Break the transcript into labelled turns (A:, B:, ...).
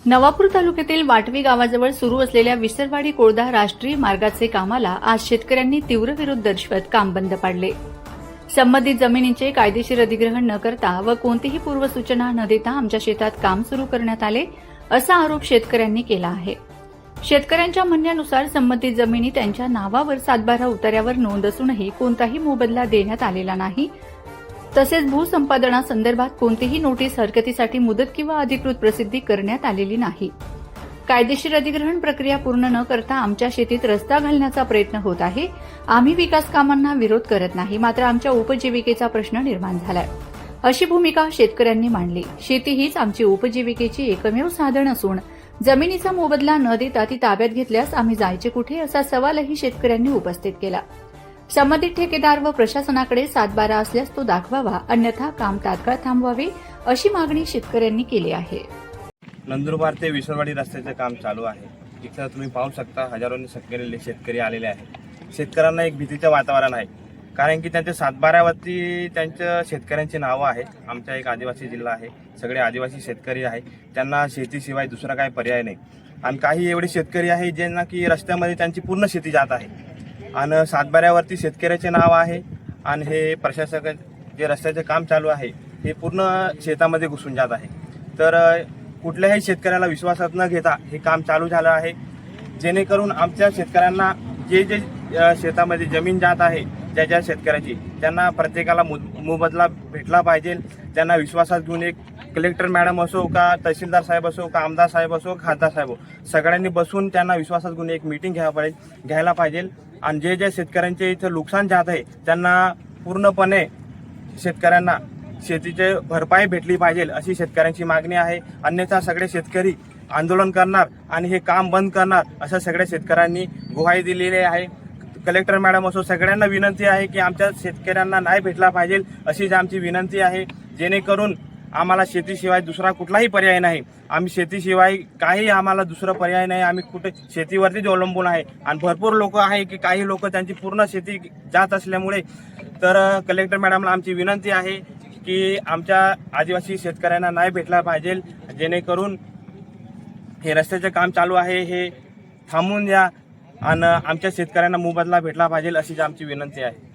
A: नवापूर तालुक्यातील वाटवी गावाजवळ सुरू असलेल्या विसरवाडी कोळदा राष्ट्रीय मार्गाचे कामाला आज शेतकऱ्यांनी तीव्र विरोध दर्शवत काम बंद पाडले। संबंधित जमिनींचे कायदेशीर अधिग्रहण न करता व कोणतीही पूर्वसूचना न देता आमच्या शेतात काम सुरू करण्यात आले, असा आरोप शेतकऱ्यांनी केला आहे। शेतकऱ्यांच्या म्हणण्यानुसार संबंधित जमिनी त्यांच्या नावावर सातबारा उतार्यावर नोंद असूनही कोणताही मोबदला देण्यात आलेला नाही। तसेच भूसंपादनासंदर्भात कोणतीही नोटीस हरकतीसाठी मुदत किंवा अधिकृत प्रसिद्धी करण्यात आलेली नाही। कायदेशीर अधिग्रहण प्रक्रिया पूर्ण न करता आमच्या शेतीत रस्ता घालण्याचा प्रयत्न होत आहे। आम्ही विकास कामांना विरोध करत नाही, मात्र आमच्या उपजीविकेचा प्रश्न निर्माण झालाय, अशी भूमिका शेतकऱ्यांनी मांडली। शेती हीच आमची उपजीविकेची एकमेव साधन असून जमिनीचा मोबदला न देता ती ताब्यात घेतल्यास आम्ही जायचे कुठे, असा सवालही शेतकऱ्यांनी उपस्थित केला। संबंधित ठेकेदार व प्रशासनाकडे सातबारा असल्यास तो दाखवावा, अन्यथा काम तात्काळ थांबवावे, अशी मागणी शेतकऱ्यांनी केली आहे।
B: नंदुरबार ते विसरवाडी रस्त्याचे काम चालू आहे। इथं तुम्ही पाहू शकता हजारोंनी शेतकरी आलेले आहेत। शेतकऱ्यांना एक भीतीचं वातावरण आहे, कारण की त्यांच्या सातबाऱ्यावरती त्यांच्या शेतकऱ्यांची नावं आहेत। आमचा एक आदिवासी जिल्हा आहे, सगळे आदिवासी शेतकरी आहे, त्यांना शेतीशिवाय दुसरा काही पर्याय नाही। आणि काही एवढे शेतकरी आहे ज्यांना की रस्त्यामध्ये त्यांची पूर्ण शेती जात आहे आणि सातबाऱ्यावरती शेतकऱ्याचे नाव आहे आणि हे प्रशासक जे रस्त्याचे काम चालू आहे हे पूर्ण शेतामध्ये घुसून जात आहे। तर कुठल्याही शेतकऱ्याला विश्वासात न घेता हे काम चालू झालं आहे, जेणेकरून आमच्या शेतकऱ्यांना जे जे शेतामध्ये जमीन जात आहे ज्या शेतकऱ्याची, त्यांना प्रत्येकाला मोबदला भेटला पाहिजे। त्यांना विश्वासात घेऊन एक कलेक्टर मॅडम असो का तहसीलदार साहेब असो का आमदार साहेब असो खासदार साहेब सगळ्यांनी बसून त्यांना विश्वासात घेऊन एक मीटिंग घ्यायला पाहिजे आणि जे जे शेतकऱ्यांचे इथं नुकसान जात आहे त्यांना पूर्णपणे शेतकऱ्यांना शेतीचे भरपाई भेटली पाहिजे, अशी शेतकऱ्यांची मागणी आहे। अन्यथा सगळे शेतकरी आंदोलन करणार आणि हे काम बंद करणार, असं सगळ्या शेतकऱ्यांनी ग्वाही दिलेली आहे। कलेक्टर मॅडम असो सगळ्यांना विनंती आहे की आमच्या शेतकऱ्यांना न्याय भेटला पाहिजे, अशीच आमची विनंती आहे। जेणेकरून आम्हाला शेतीशिवाय दुसरा कुठलाही पर्याय नाही। आम्ही शेतीशिवाय काही आम्हाला दुसरा पर्याय नाही। आम्ही कुठे शेतीवरतीच अवलंबून आहे आणि भरपूर लोक आहे की काही लोक त्यांची पूर्ण शेती जात असल्यामुळे तर कलेक्टर मॅडमला आमची विनंती आहे की आमच्या आदिवासी शेतकऱ्यांना न्याय भेटला पाहिजे, जेणेकरून हे रस्त्याचे काम चालू आहे हे थांबवून द्या आणि आमच्या शेतकऱ्यांना मोबदला भेटला पाहिजे, अशीच आमची विनंती आहे।